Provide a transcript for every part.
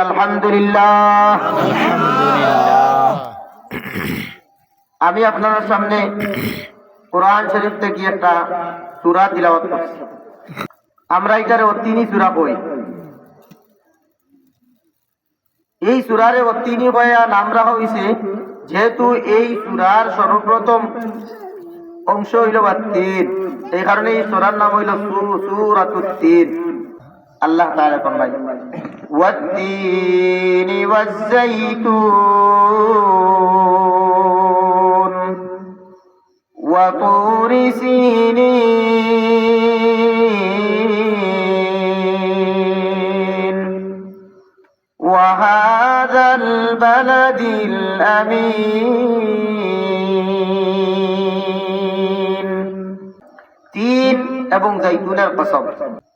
আলহামদুলিল্লাহ। আমি আপনাদের সামনে কোরআন শরীফ থেকে একটা সূরা তিলাওয়াত করছি। আমরা এটারে অতিনি সূরা কই। এই সূরারে অতিনি কয়া নাম রাখা হইছে যেহেতু এই সূরার সর্বপ্রথম অংশ হইল তিন, এই কারণে এই সূরার নাম হইল সূরাতুত তিন। আল্লাহ তাআলা ফরমায় ওয়াত-তিনি ওয়াজ-যাইতুন ওয়া তুরি সিনিন ওয়া হাযাল বালাদিল আমিন। তিন এবং জাইতুনের কসম।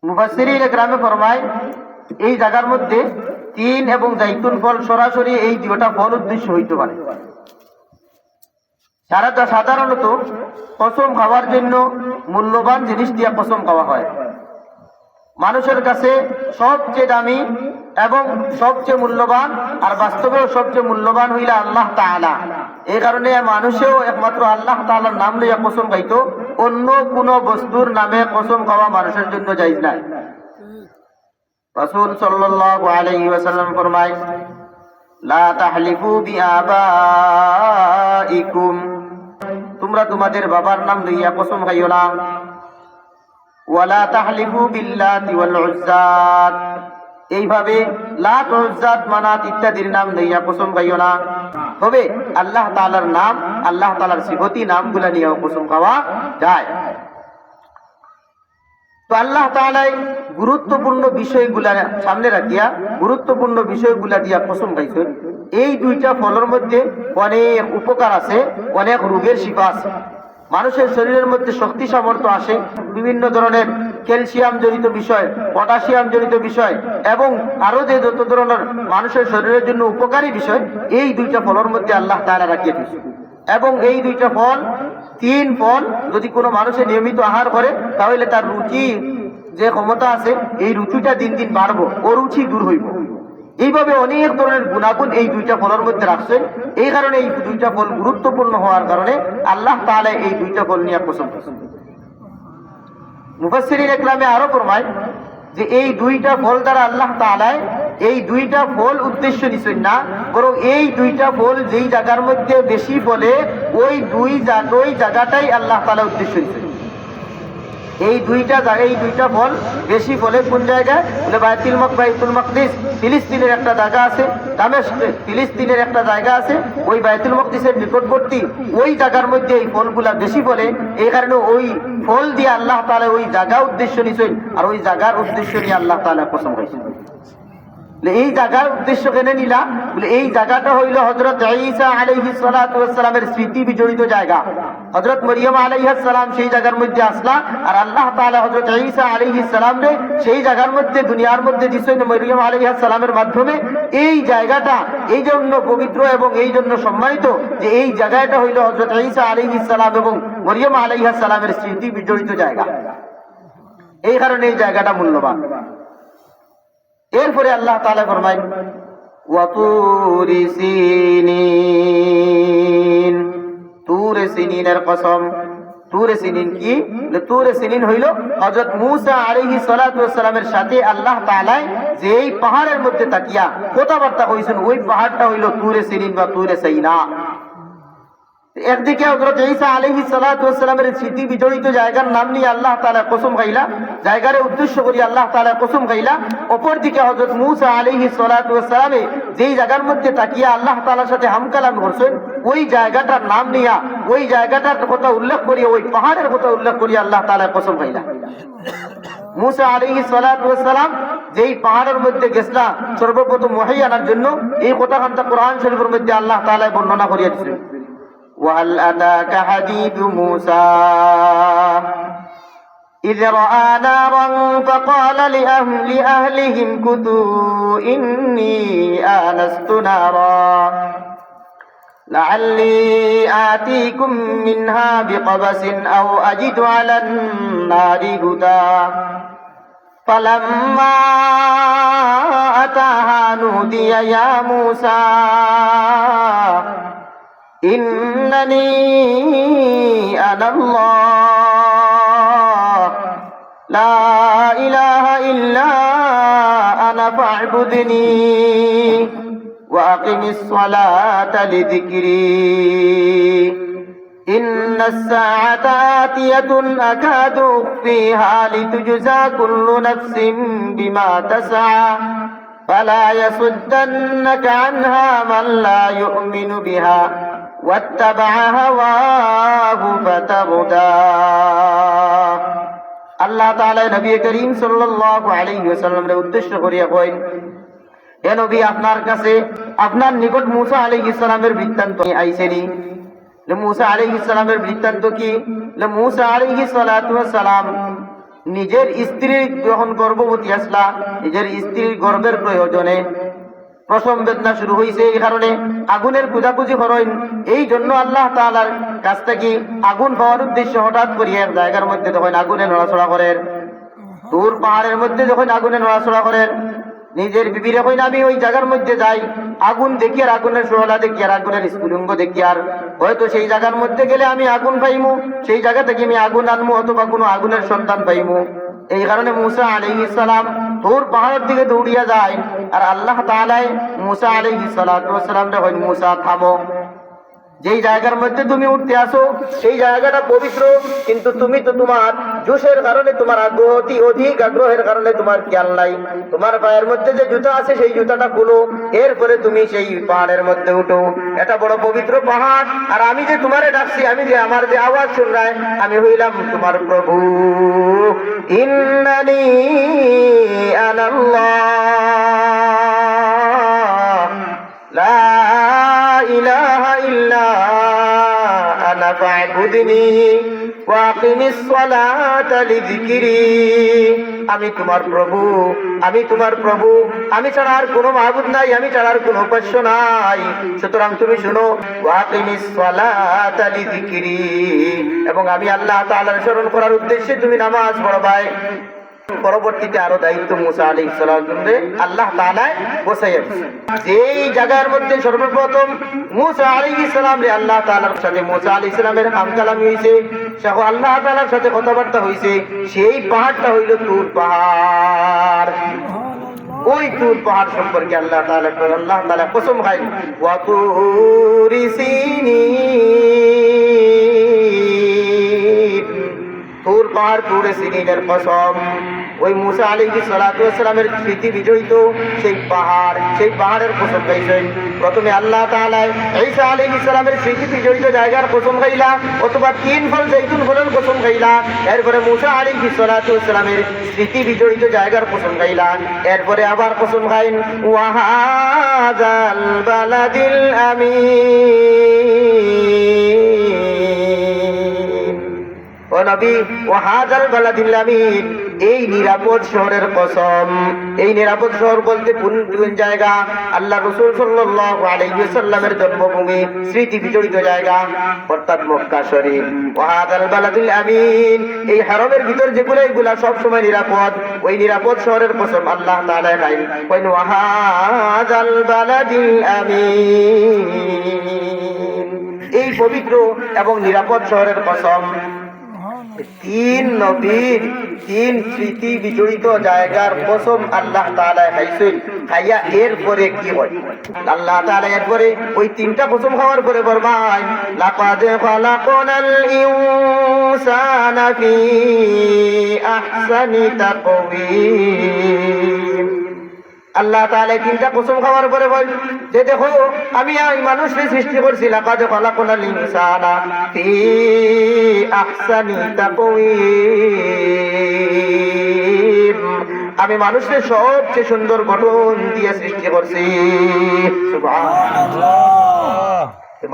মুফাসসিরিন ইকরামে ফরমায় এই জায়গার মধ্যে তিন এবং জাইতুন ফল সরাসরি এই দুইটা ফল উদ্দেশ্য হইতে পারে। সাধারণত কসম খাওয়ার জন্য মূল্যবান জিনিস দিয়ে কসম খাওয়া হয়। মানুষের কাছে সবচেয়ে দামি এবং সবচেয়ে মূল্যবান আর বাস্তবেও সবচেয়ে মূল্যবান হইল আল্লাহ তাআলা। এই কারণে মানুষেও একমাত্র আল্লাহ তাআলার নাম লইয়া কসম খাইতো, অন্য কোন বস্তুর নামে কসম খাওয়া মানুষের জন্য জায়েজ নাই। রাসূল সাল্লাল্লাহু আলাইহি ওয়াসাল্লাম ফরমায় লা তাহলিফু বিআবাইকুম, তোমরা তোমাদের বাবার নাম লইয়া কসম খাইও না। ওয়ালা তাহলিফু বিল্লাতি ওয়াল উজ্জাত, এইভাবে লাত উজ্জাত মানাত ইত্যাদির নাম লইয়া কসম খাইও না। তবে আল্লাহ তাআলার নাম, আল্লাহ তাআলার সিফতি নামগুলা নিয়েও কসম খাওয়া যায়। তো আল্লাহ তাআলা গুরুত্বপূর্ণ বিষয়গুলা সামনে রাখিয়া গুরুত্বপূর্ণ বিষয়গুলা দিয়া কসম খাইছেন। এই দুইটা ফলের মধ্যে অনেক উপকার আছে, অনেক রোগের শিফা আছে। মানুষের শরীরের মধ্যে শক্তি সামর্থ্য আসে, বিভিন্ন ধরনের ক্যালসিয়াম জনিত বিষয়, পটাশিয়াম জনিত বিষয় এবং আরো যে যত ধরনের মানুষের শরীরের জন্য উপকারী বিষয়, এই দুইটা ফলের মধ্যে আল্লাহ তাআলা রাখিয়ে দিয়েছে। এবং এই দুইটা ফল, তিন ফল যদি কোনো মানুষের নিয়মিত আহার করে তাহলে তার রুচি যে ক্ষমতা আছে এই রুচিটা দিন দিন বাড়বো, অরুচি দূর হইব। এইভাবে অনেক ধরনের গুণাগুণ এই দুইটা ফলের মধ্যে রাখছেন। এই কারণে এই দুইটা ফল গুরুত্বপূর্ণ হওয়ার কারণে আল্লাহ তাআলা এই দুইটা ফল নিয়ে কসম করেছেন। মুফাসসিরিন ইকরামে আরো ফরমায় যে এই দুইটা ফল দ্বারা আল্লাহ তাআলা এই দুইটা ফল উদ্দেশ্য নিছেন না, বরং এই দুইটা ফল যেই জায়গার মধ্যে বেশি ফলে ওই জায়গাটাই আল্লাহ তাআলা উদ্দেশ্য নিছেন। এই দুইটা ফল বেশি ফলে কোন জায়গায় বলে বাইতুল মাকদিস, ফিলিস্তিনের একটা জায়গা আছে, দামেস্ক ফিলিস্তিনের একটা জায়গা আছে, ওই বাইতুল মাকদিসের নিকটবর্তী ওই জায়গার মধ্যে এই ফলগুলা বেশি ফলে। এই কারণে ওই ফল দিয়ে আল্লাহ তাআলা ওই জায়গা উদ্দেশ্য নিছেন, আর ওই জায়গার উদ্দেশ্য নিয়ে আল্লাহ তাআলা কসম খাইছেন। এই জায়গার উদ্দেশ্য কেন নিলা বলে এই জায়গাটা হইল হযরত ঈসা আলাইহিস সালাতু ওয়াস সালামের স্মৃতি বিজড়িত জায়গা। হযরত মরিয়ম আলাইহিস সালাম সেই জায়গার মধ্যে আসলা, আর আল্লাহ তাআলা হযরত ঈসা আলাইহিস সালাম রে সেই জায়গার মধ্যে দুনিয়ার মধ্যে দিছেন মরিয়ম আলাইহিস সালামের মাধ্যমে। এই জায়গাটা এই জন্য পবিত্র এবং এই জন্য সম্মানিত যে এই জায়গাটা হইল হযরত ঈসা আলাইহিস সালাম এবং মরিয়ম আলাইহিস সালামের স্মৃতি বিজড়িত জায়গা। এই কারণে এই জায়গাটা মূল্যবান। এরপরে আল্লাহ তাআলা ফরমায় ওয়া তুরি সিনিন, তুরে সিনিনের কসম। তুরে সিনিন কি? তুরে সিনিন হইল হযরত মূসা আলাইহিস সালাতু ওয়াস সালামের সাথে আল্লাহ তাআলা যেই পাহাড়ের মধ্যে তাকিয়া কথাবার্তা কইছেন, ওই পাহাড়টা হইল তুরে সিনিন বা তুরে সাইনা। একদিকে হযরত ঈসা আলাইহিস সালাতু ওয়াস সালামের স্মৃতি বিজড়িত জায়গার নাম নিয়ে আল্লাহ তাআলা কসম খাইলা, জায়গার উদ্দেশ্য করি আল্লাহ তাআলা কসম খাইলা। অপরদিকে হযরত মূসা আলাইহিস সালাতু ওয়াস সালামে যেই জায়গার মধ্যে তাকিয়া আল্লাহ তাআলার সাথে হামকালাম করছেন, ওই জায়গাটার নাম নিয়া ওই জায়গাটার কথা উল্লেখ করি, ওই পাহাড়ের কথা উল্লেখ করি আল্লাহ তাআলা কসম খাইলা। মূসা আলাইহিস সালাতু ওয়াস সালাম যেই পাহাড়ের মধ্যে গেছলা সর্বপ্রথম ওহী আনার জন্য, এই কথাখানটা কোরআন শরীফের মধ্যে আল্লাহ তাআলা বর্ণনা করিয়া দিয়েছেন। وهل أتاك حديث موسى إذ رأى نارا فقال لأهلهم كثوا إني آنست نارا لعلي آتيكم منها بقبس أو أجد على النار هدى فلما أتاها نودي يا موسى إنني أنا الله لا إله إلا أنا فاعبدني وأقم الصلاة لذكري إن الساعة آتية أكاد أخفيها لتجزى كل نفس بما تسعى فلا يصدنك عنها من لا يؤمن بها واتبع هواه فتردى আল্লাহ তাআলা নবী করিম সাল্লাল্লাহু আলাইহি ওয়াসাল্লামের উদ্দেশ্য করিয়া কইন, হে নবী, আপনার কাছে আপনার নিকট মূসা আলাইহিস সালামের বৃত্তান্ত আইছেনি। মূসা আলাইহিস সালামের বৃত্তান্ত কি? মূসা আলাইহিস সালাতু ওয়াস সালাম নিজের স্ত্রী যখন গর্ভবতী আসলা, নিজের স্ত্রীর গর্ভের প্রয়োজনে প্রসব বেদনা শুরু হয়েছে, এই কারণে আগুনের পূজাপুজি করেন। এই জন্য আল্লাহ তাআলার কাছ থেকে আগুন পাওয়ার উদ্দেশ্যে হঠাৎ করে এক জায়গার মধ্যে যখন আগুনে নড়াচড়া করেন, দূর পাহাড়ের মধ্যে যখন আগুনে নড়াচড়া করেন, নিজের বিবিরে কইন আমি ওই জায়গার মধ্যে যাই, আগুন দেখি আর আগুনের শোলা দেখি আর আগুনের স্ফুলিঙ্গ দেখি, আর হয়তো সেই জায়গার মধ্যে গেলে আমি আগুন পাইমু, সেই জায়গা থেকে আমি আগুন আনবো অথবা কোনো আগুনের সন্তান পাইমু। এই কারণে মূসা আলাইহিস সালাম দূর পাহাড়ের দিকে দৌড়িয়া যায়। আর আল্লাহ তাআলা মূসা আলাইহিস সালাতু ওয়াস সালামকে কইন, মূসা থামো, যেই জায়গার মধ্যে তুমি উঠতে আসো সেই জায়গাটা পবিত্র, কিন্তু তুমি তো তোমার জোশের কারণে, তোমার অধিক আগ্রহের কারণে তোমার খেয়াল নাই, তোমার পায়ের মধ্যে যে জুতা আছে সেই জুতাটা খুলো, এরপরে তুমি সেই পাহাড়ের মধ্যে উঠো। এটা বড় পবিত্র পাহাড়, আর আমি যে তোমারে ডাকছি, আমি যে আমার যে আওয়াজ শুনরাই, আমি হইলাম তোমার প্রভু। ইন্নানি আনাল্লাহ লা ইলাহা ইল্লা আনা ফা'বুদনি ওয়া আকিমিস সালাতা লিযিকরি। আমি তোমার প্রভু, আমি তোমার প্রভু, আমি ছাড়া আর কোনো মাবুদ নাই, আমি ছাড়া আর কোনো উপাস্য নাই, সুতরাং তুমি শুনো, ওয়া আকিমিস সালাতা লিযিকরি, এবং আমি আল্লাহ তাআলার স্মরণ করার উদ্দেশ্যে তুমি নামাজ পড়বাই। পরবর্তীতে আরো দায়িত্ব মূসা আলাইহিস সালামকে আল্লাহ তাআলা বসাইয়া দিয়েছেন। এই জায়গার মধ্যে সর্বপ্রথম মূসা আলাইহিস সালাম রে আল্লাহ তাআলার সাথে মূসা আলাইহিস সালামের কালামি হইছে, সহ আল্লাহ তাআলার সাথে কথাবার্তা হইছে, সেই পাহাড়টা হইল তুর পাহাড়। ওই তুর পাহাড় সম্পর্কে আল্লাহ তাআলা কসম খাই, ওয়া তুরি সিনিন, তুর পাহাড়, তুরে সিনিনের কসম। ওই মূসা আলাইহিস সালাতু ওয়াস সালামের স্মৃতি বিজড়িত সেই পাহাড়, সেই পাহাড়ের কসম খাইছেন। প্রথমে আল্লাহ তাআলা ঈসা আলাইহিস সালামের স্মৃতি বিজড়িত জায়গার কসম খাইলা, অথবা তিন ফল জৈতুন ফলের কসম খাইলা। এরপরে মূসা আলাইহিস সালাতু ওয়াস সালামের স্মৃতি বিজড়িত জায়গার কসম খাইলা। এরপরে আবার কসম খাইন, ওয়া হাযাল বালাদিল আমিন, ও নবী, ওয়া হাযাল বালাদিল আমিন, এই নিরাপদ শহরের কসম। এই নিরাপদ শহর বলতে কোন জায়গা? আল্লাহ রাসূল সাল্লাল্লাহু আলাইহি ওয়াসাল্লামের জন্মভূমি, স্মৃতি বিজড়িত জায়গা, অর্থাৎ মক্কা শরীফ। ওয়া হাযাল বালাদুল আমিন, এই হারমের ভিতর যেগুলো, এগুলা সব সময় নিরাপদ। ওই নিরাপদ শহরের কসম আল্লাহ তাআলা খাইন, কইন ওয়া হাযাল বালাদিল আমিন, এই পবিত্র এবং নিরাপদ শহরের কসম। তিন নবীর তিন স্মৃতি বিজড়িত জায়গার কসম আল্লাহ তাআলা খাইছেন। খাইয়া এরপরে কি হয়? আল্লাহ তাআলা এরপরে ওই তিনটা কসম খাওয়ার পরে ফরমায়, লাকাদ খালাকনাল ইনসানা ফি আহসানি তাকওয়িম। আল্লাহ তাআলা তিনটা কসম খাওয়ার পরে বল যে দেখো আমি এই মানুষকে সৃষ্টি করছি, লাকাদ খালাকনাল ইনসানা ফি আহসানি তাকওয়িম, আমি মানুষকে সবচেয়ে সুন্দর গঠন দিয়ে সৃষ্টি করছি। সুবহানাল্লাহ।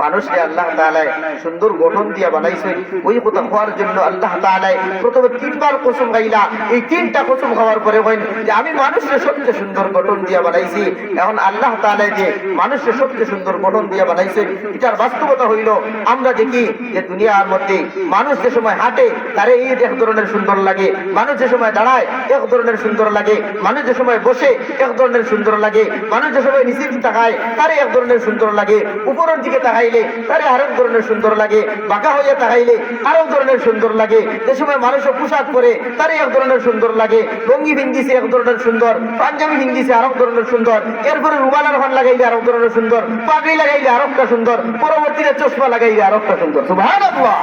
মানুষকে আল্লাহ তাআলা সুন্দর গঠন দিয়া বানাইছে। ওই কথা হওয়ার জন্য আল্লাহ তাআলা প্রথমে তিনবার কসম খাইলা। এই তিনটা কসম খাওয়ার পরে বলেন যে আমি মানুষকে সবচেয়ে সুন্দর গঠন দিয়া বানাইছি। এখন আল্লাহ তাআলা যে মানুষকে সবচেয়ে সুন্দর গঠন দিয়া বানাইছে, এটার বাস্তবতা হইল আমরা দেখি যে দুনিয়ার মধ্যে মানুষ যে সময় হাঁটে তার এই এক ধরনের সুন্দর লাগে, মানুষ যে সময় দাঁড়ায় এক ধরনের সুন্দর লাগে, মানুষ যে সময় বসে এক ধরনের সুন্দর লাগে, মানুষ যে সময় নিচের দিকে তাকায় তারে এক ধরনের সুন্দর লাগে, উপরের দিকে তাকাইলে তারে আরেক ধরনের সুন্দর লাগে, বাঁকা হইয়া তাকাইলে আরেক ধরনের সুন্দর লাগে। যে সময় মানুষ পোশাক পরে তারে এক ধরনের সুন্দর লাগে, লঙ্গি ভিন্দিছে এক ধরনের সুন্দর, পাঞ্জাবি ভিন্দিছে আরেক ধরনের সুন্দর, এরপরে রুমালার ফান লাগাইলে আরেক ধরনের সুন্দর, পাগড়ি লাগাইলে আরেকটা সুন্দর, পরবর্তীতে চশমা লাগাইলে আরেকটা সুন্দর। সুবহানাল্লাহ।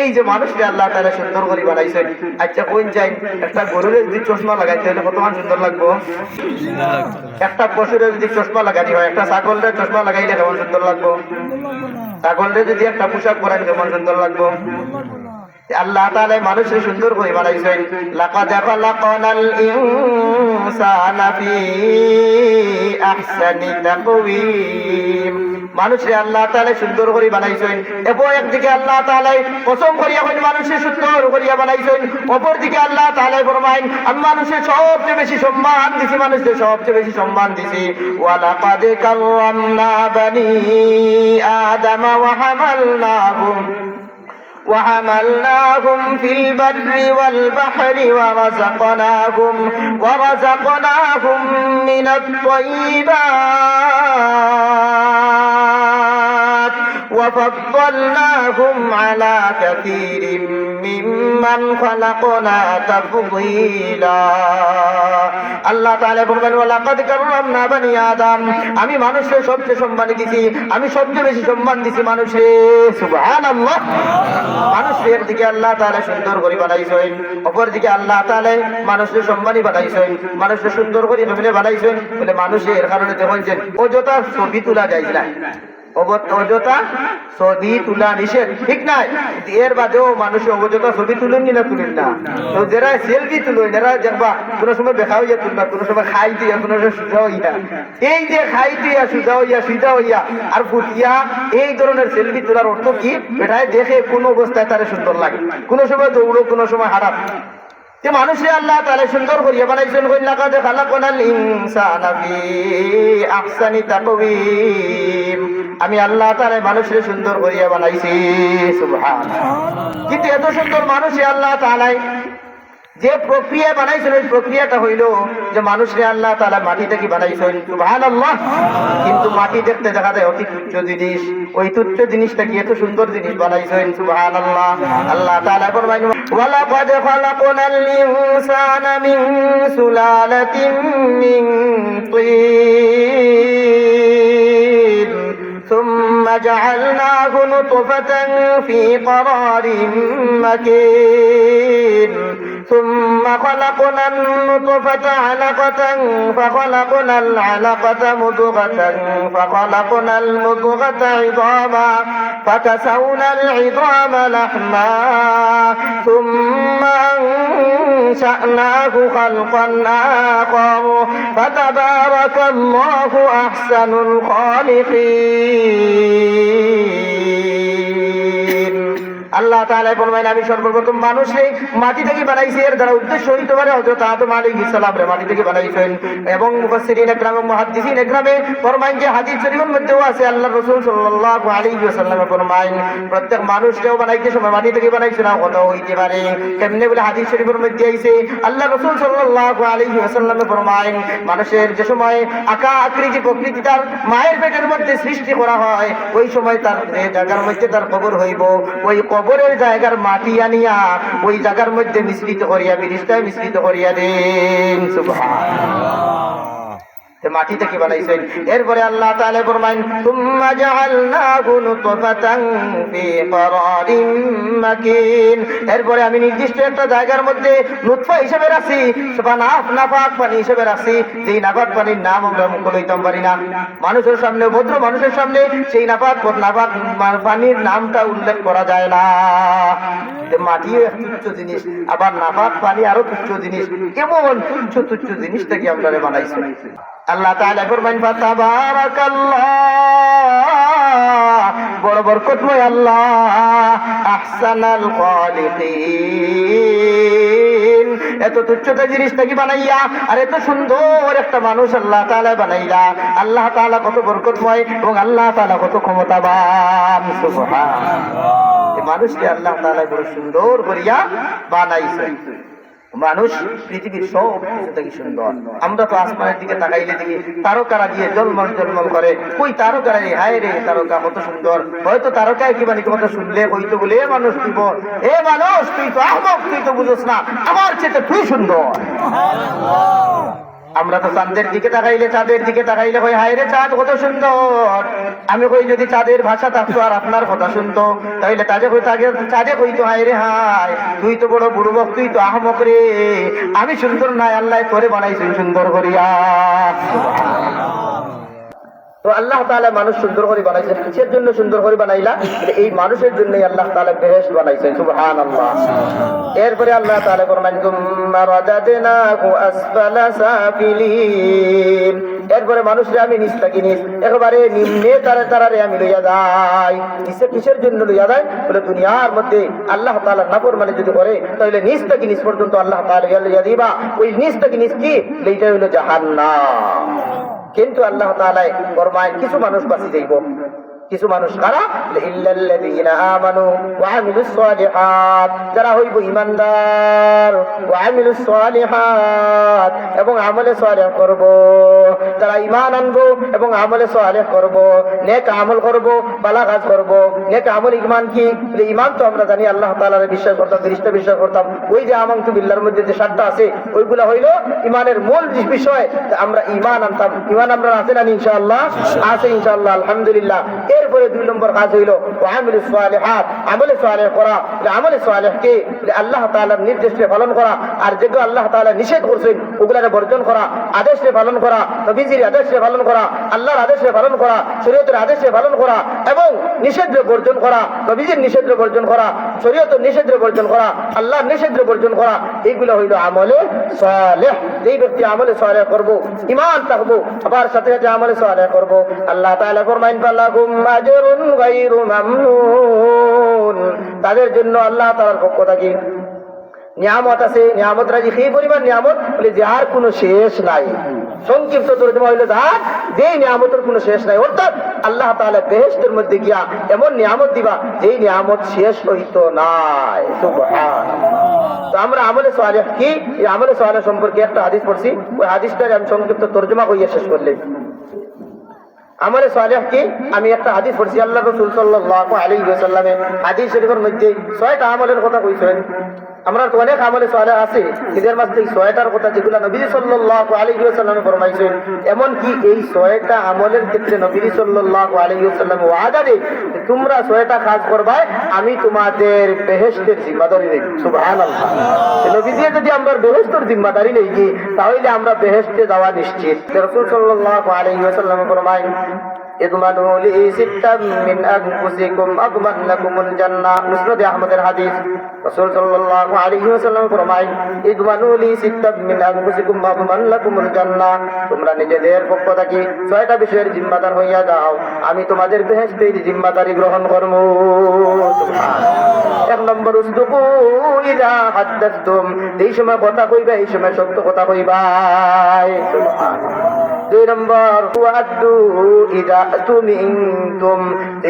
এই যে মানুষকে আল্লাহ তাআলা সুন্দর করে বানাইছেন। আচ্ছা কোন যাই একটা গরুর যদি চশমা লাগাইতে হলে কত মান সুন্দর লাগবো? একটা পশুরের যদি চশমা লাগানি হয়, একটা ছাগলের চশমা লাগাইলে কেমন সুন্দর লাগবো? ছাগলের যদি একটা পোশাক পরান কেমন সুন্দর লাগবো? আল্লাহ তাআলা মানুষকে সুন্দর করে বানাইছেন। লাকাদ খালাকনাল ইনসানা ফি আহসানি তাকওয়িম। মানুষকে আল্লাহ তাআলা সুন্দর করে বানাইছেন। এবং একদিকে আল্লাহ তাআলা কসম করিয়া কইন মানুষকে সুন্দর করিয়া বানাইছেন, অপর দিকে আল্লাহ তাআলা ফরমায়েন আমি মানুষকে সবচেয়ে বেশি সম্মান দিছি, মানুষকে সবচেয়ে বেশি সম্মান দিছি। ওয়া লাকাদ কাররামনা বানি আদামা وحملناهم في البر والبحر ورزقناهم من الطيبات وفضلناهم على كثير ممن خلقنا تفضيلا। আল্লাহ তাআলা বলেন ওয়ালাকাদ কাররামনা বানি আদম, আমি মানুষকে সবচেয়ে সম্মান দিছি, আমি সবচেয়ে বেশি সম্মান দিছি মানুষে। সুবহানাল্লাহ। মানুষের দিকে আল্লাহ তাআলা সুন্দর করে বানাইছেন, অপর দিকে আল্লাহ তাআলা মানুষকে সম্মানী বানাইছেন, মানুষকে সুন্দর করে বানাইছেন বলে মানুষের কারণে দেখুন যে অযথা ছবি তোলা যায় না, অযথা ছবি তোলা নিষেধ, ঠিক নাই? এর বাদেও মানুষ অযথা ছবি তুলেন না তুলেন না, তো যারা সেলফি তুলেন যারা দেখবা কোনো সময় দেখা হইয়া তুলবা, কোনো সময় খাই দিয়া, কোনো সময় সুজা হইয়া, এই যে খাই দিয়া সুজা হইয়া আর ফুটিয়া এই ধরনের সেলফি তোলার অর্থ কি? এটাই দেখে কোন অবস্থায় তারা সুন্দর লাগে, কোনো সময় দৌড়ো, কোনো সময় হারাপ। যে মানুষে আল্লাহ তাআলা সুন্দর করিয়া বানাইছেন। লাকাদ খালাকনাল ইনসানা ফি আহসানি তাকওয়িম, আমি আল্লাহ তাআলা মানুষকে সুন্দর করিয়া বানাইছি। সুবহানাল্লাহ। কিন্তু এত সুন্দর মানুষে আল্লাহ তাআলা যে প্রক্রিয়া বানাইছেন, ওই প্রক্রিয়াটা হইল যে মানুষকে আল্লাহ তাআলা মাটি থেকে বানাইছেন। সুবহানাল্লাহ। কিন্তু মাটি দেখতে দেখা যায় অতি তুচ্ছ জিনিস, ওই তুচ্ছ জিনিসটা কি এত সুন্দর জিনিস বানাইছেন। সুবহানাল্লাহ। আল্লাহ তাআলা ফরমায়েন ওয়ালাকাদ খালাকনাল ইনসানা মিন সুলালাতিন মিন তিন ثم جعلناه نطفة في قرار مكين ثم خلقنا النطفة علقة فخلقنا العلقة مضغة فخلقنا المضغة عظاما فكسونا العظام لحما ثم أنشأناه خلقا آخر فتبارك الله أحسن الخالقين। আল্লাহ তাআলা বলেন আমি সর্বপ্রথম মানুষকে মাটি থেকে বানাইছি। এর দ্বারা উদ্দেশ্য হইতে পারে হযরত আদম আলাইহিস সালাম রে মাটি থেকে বানাইছেন। এবং মুফাসসিরিন ইকরাম এবং মুহাদ্দিসিন ইকরামে ফরমান যে হাদিস শরীফের মধ্যেও আছে আল্লাহ রাসূল সাল্লাল্লাহু আলাইহি ওয়াসাল্লাম ফরমান প্রত্যেক মানুষকেও বানাইতে সময় মাটি থেকে বানাইছেন। না কথা হইতে পারে কেমনে বলে হাদিস শরীফের মধ্যে আইছে আল্লাহ রাসূল সাল্লাল্লাহু আলাইহি ওয়াসাল্লাম ফরমান মানুষের যে সময় আকৃতি প্রকৃতি তার মায়ের পেটের মধ্যে সৃষ্টি করা হয়, ওই সময় তার যে জায়গার মধ্যে তার কবর হইব, ওই কবরের জায়গার মাটি আনিয়া ওই জায়গার মধ্যে মিশ্রিত করিয়া ফেরেশতায় মিশ্রিত করিয়া দেন। সুবহানাল্লাহ। মাটি থেকে বানাইছেন। এরপরে আল্লাহ তাআলা ফরমায়েন সুম্মা জাআলনাহু নুতফাতান ফি করারিন মাকিন, এরপরে আমি নির্দিষ্ট একটা জায়গার মধ্যে নুতফা হিসেবে রাখছি, নাফাক পানি হিসেবে রাখছি, যেই নাফাক পানির নাম আমরা মুখে লইতে পারি না। মানুষের সামনে, ভদ্র মানুষের সামনে সেই নাফাক পানির নামটা উল্লেখ করা যায় না। মাটিও এক তুচ্ছ জিনিস, আবার নাফাক পানি আরো তুচ্ছ জিনিস, এমন তুচ্ছ জিনিসটাকে আমরা বানাইছি। আল্লাহ তাআলা ফরমান ফাতাবারাকাল্লাহ, বড় বরকতময় আল্লাহ, আহসানাল খালিকিন। এত তুচ্ছতা জিনিসটাকে বানাইয়া আর এত সুন্দর একটা মানুষ আল্লাহ তাআলা বানাইলা। আল্লাহ তাআলা কত বরকতময় এবং আল্লাহ তাআলা কত ক্ষমতাবান। সুবহানাল্লাহ। এই মানুষকে আল্লাহ তাআলা বড় সুন্দর করিয়া বানাইছে। মানুষ পৃথিবীর সব কিছু থেকে সুন্দর। আমরা তো আসমানের দিকে তাকাইলে দেখি তারকারা দিয়ে জলমল জলমল করে। ওই তারকারা, হায় রে তারকা কত সুন্দর। হয়তো তারকায় কি মানে কত শুনলে হইতো বলে মানুষ দিব, এ মানুষ তুই তো আহমক, তুই তো বুঝোস না, আমার চেয়ে তুই সুন্দর। আমরা তো চাঁদের দিকে তাকাইলে, চাঁদের দিকে তাকাইলে কই হায় রে চাঁদ কত সুন্দর। আমি কই যদি চাঁদের ভাষা থাকতো আর আপনার কথা শুনতো তাহলে চাঁদে কইতো হায় রে হায় তুই তো বড় বুড়বক, তুই তো আহমক রে, আমি সুন্দর নাই, আল্লাহ তোরে বানাইছেন সুন্দর করিয়া। তো আল্লাহ তাআলা মানুষ সুন্দর করে বানাইছেন। কিসের জন্য সুন্দর করে বানাইলা? এই মানুষের জন্যই আল্লাহ তাআলা বেহেশত বানাইছেন। সুবহানাল্লাহ। এরপরে আল্লাহ তাআলা ফরমান তুম্মা রাদাদনাহু আসফালা সাফিলিন। এরপরে মানুষরে আমি নিচ থাকি নিচ একেবারে নিম্নে তারারে আমি লইয়া যাই। কিসের জন্য লইয়া যায়? বলে দুনিয়ার মধ্যে আল্লাহ তাআলার নাফরমানি যদি করে তাহলে নিচ থাকি নিচ পর্যন্ত আল্লাহ তাআলা লইয়া দিবা। ওই নিচ থাকি নিচ কি? এইটা হলো জাহান্নাম। কিন্তু আল্লাহ তাআলা ফরমায় কিছু মানুষ বাঁচি যাইব। কিছু মানুষ কারা? ইল্লাল্লাযীনা আমানু ওয়া আমিলুস সালিহাত, যারা হইব ঈমানদার, ওয়া আমিলুস সালিহাত এবং আমলে সালেহ করব। যারা ঈমান আনবো এবং আমলে সালেহ করব, নেক আমল করব, ভালো কাজ করব। নেক আমল ঈমান কি? ঈমান তো আমরা জানি আল্লাহ তাআলার বিশ্বাস করতাম, ফেরেশতা বিশ্বাস করতাম। ওই যে আমানতু বিল্লাহর মধ্যে যে সাতটা আছে ওইগুলা হইল ঈমানের মূল বিষয়। আমরা ঈমান আনতাম। ঈমান আমরা আছে না ইনশাআল্লাহ? আছে ইনশাআল্লাহ, আলহামদুলিল্লাহ। এরপরে 2 নম্বর কাজ হইল ওয়ামিলুস সালিহাত, আমলে সালেহ করা। আমলে সালেহ কি? আল্লাহ তাআলার নির্দেশকে পালন করা, আর যেগুলো আল্লাহ তাআলা নিষেধ করেছেন ওগুলারে বর্জন করা, আদেশকে পালন করা, নবীজির আদেশকে পালন করা, আল্লাহর আদেশকে পালন করা, শরীয়তের আদেশকে পালন করা এবং নিষেধকে বর্জন করা, নবীজির নিষেধকে বর্জন করা, শরীয়তের নিষেধকে বর্জন করা, আল্লাহর নিষেধকে বর্জন করা। এইগুলো হইল আমলে সালেহ। যেই ব্যক্তি আমলে সালেহ করব, ঈমান থাকবো, আবার সাথে সাথে আমলে সালেহ করব, আল্লাহ তাআলা ফরমাইন ফালাকুম আজরুন গায়রু মামনুন। তাদের জন্য আল্লাহ তাআলার পক্ষ থেকে নিয়ামত আছে। নিয়ামত রাজি সেই পরিমাণ নিয়ামত বলে যার কোনো শেষ নাই। সংক্ষিপ্ত তর্জমা হইল যার যেই নিয়ামতের কোনো শেষ নাই। অর্থাৎ আল্লাহ তাআলা বেহেশতের মধ্যে গিয়া এমন নিয়ামত দিবা যেই নিয়ামত শেষ হইতো নাই। সুবহানাল্লাহ। তো আমরা আমলে সালেহ কি? এই আমলে সালেহ সম্পর্কে একটা হাদিস পড়ছি, ওই হাদিসটারে আমি সংক্ষিপ্ত তর্জমা কইয়া শেষ করলাম। আমলে সালেহ কি? আমি একটা হাদিস পড়ছি, আল্লাহ রাসূল সাল্লাল্লাহু আলাইহি ওয়াসাল্লামে হাদিস শরীফের মধ্যে 6টা আমলের কথা কইছেন। আমরা তো অনেক আমলে সালেহ আছে, এদের মধ্যে 6টার কথা যেগুলো নবী সাল্লাল্লাহু আলাইহি ওয়াসাল্লামে ফরমাইছেন। এমন কি এই 6টা আমলের ক্ষেত্রে নবী সাল্লাল্লাহু আলাইহি ওয়াসাল্লাম ওয়াদা দেন তোমরা 6টা কাজ করবে, আমি তোমাদের বেহেশতের জিম্মাদারি নেব। সুবহানাল্লাহ। নবীজি যদি আমরা বেহেশতের জিম্মাদারি নেই কি, তাহলে আমরা বেহেশতে যাওয়া নিশ্চিত। রাসূল সাল্লাল্লাহু আলাইহি ওয়াসাল্লাম ফরমায় ইদমানু লি সিত্তাম মিন আনফুসিকুম আদমান লাকুমুল জান্নাহ। মুসনাদ আহমদের হাদিস। রাসূল সাল্লাল্লাহু আলাইহি ওয়াসাল্লাম ফরমায় ইদমানু লি সিত্তাম মিন আনফুসিকুম আদমান লাকুমুল জান্নাহ। তোমরা নিজেদের পক্ষ থেকে 6টা বিষয়ের জিম্মাদার হইয়া যাও, আমি তোমাদের বেহেশতের জিম্মাদারি গ্রহণ করব। সুবহানাল্লাহ। 1 নম্বর উসদুকু ইযা হাদাসতুম, এই সময় কথা কইবা, এই সময় সত্য কথা কইবা। সুবহানাল্লাহ। 2 নম্বর ওয়াদু ইযা তুমিনতুম,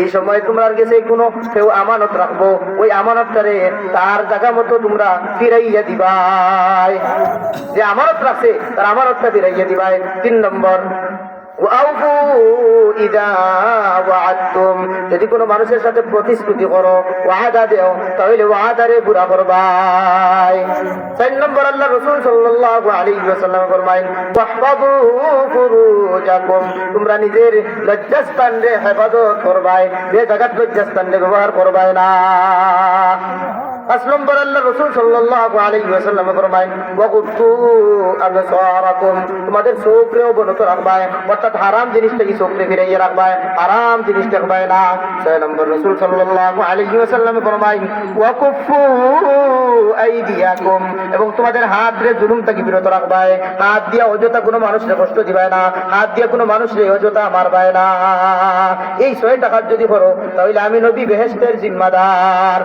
এই সময় তোমার কাছে কোনো কেউ আমানত রাখবো, ওই আমানতটারে তার জায়গা মতো তোমরা ফিরাইয়া দিবাই। যে আমানত রাখছে তার আমানতটা ফিরাইয়া দিবাই। 3 নম্বর ওয়াউফু ইযা ওয়াআদতুম, যদি কোনো মানুষের সাথে প্রতিশ্রুতি করো, ওয়াদা দেও, তাহলে ওয়াদারে পুরা করবাই। 4 নম্বর আল্লাহ রাসূল সাল্লাল্লাহু আলাইহি ওয়াসাল্লাম ফরমায় ওয়াহফাযু ফুরুজাকুম, তোমরা নিজের লজ্জাস্থানরে হেফাজত করবাই, যে জায়গার লজ্জাস্থানরে ব্যবহার করবাই না। পাঁচ নম্বর আল্লাহ রাসূল সাল্লাল্লাহু আলাইহি ওয়াসাল্লাম ফরমায় ওয়াকুতু আবসারাকুম, তোমাদের চোখকে অবনত রাখবা, অর্থাৎ হারাম জিনিস থেকে চোখকে ফিরাইয়া রাখবা, হারাম জিনিস দেখবা না। ছয় নম্বর রাসূল সাল্লাল্লাহু আলাইহি ওয়াসাল্লাম ফরমায় ওয়াকুফু আইদিয়াকুম, এবং তোমাদের হাত দিয়ে জুলুম থেকে বিরত রাখবা, হাত দিয়ে অযথা কোনো মানুষকে কষ্ট দিবা না, হাত দিয়ে কোনো মানুষকে অযথা মারবা না। এই 6টা কাজ যদি করো তাহলে আমি নবী বেহেশতের জিম্মাদার।